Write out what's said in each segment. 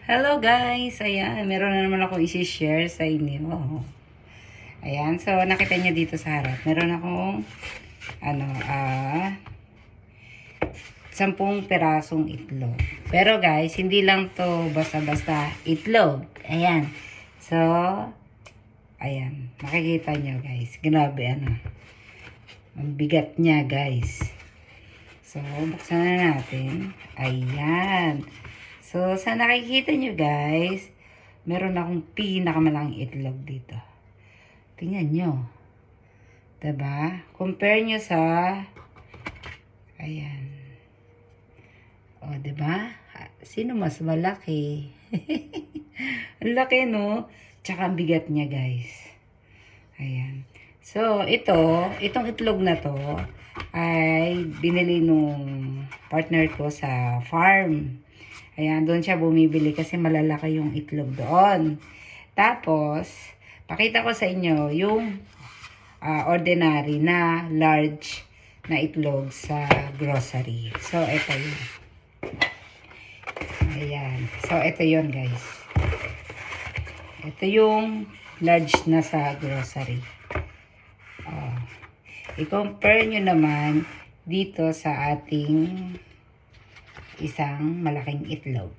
Hello guys! Ayan, meron na naman ako isi-share sa inyo. Ayan, so nakita niyo dito sa harap. Meron akong 10 perasong itlog. Pero guys, hindi lang to basta-basta itlog. Ayan. So, ayan. Makikita niyo guys. Grabe ang bigat niya guys. So, buksan na natin. Ayan. So, sa nakikita nyo guys, meron akong pinakamalaking itlog dito. Tingnan nyo. Diba? Compare nyo sa, ayan. O, diba? Sino mas malaki? Ang laki, no? Tsaka ang bigat niya, guys. Ayan. So, itong itlog na to, ay binili nung partner ko sa farm. Ayan, doon siya bumibili kasi malalaki yung itlog doon. Tapos, pakita ko sa inyo yung ordinary na large na itlog sa grocery. So, ito yun. Ayan. So, ito yun guys. Ito yung large na sa grocery. I-compare nyo naman dito sa ating isang malaking itlog.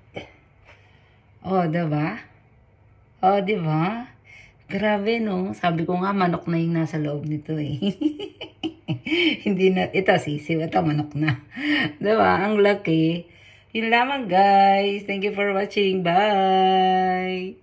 Oh, diba? Oh, diba? Grabe, no? Sabi ko nga, manok na yung nasa loob nito eh. Hindi na, ito sisiw, ito manok na. Diba? Ang laki. Yun lamang, guys. Thank you for watching. Bye!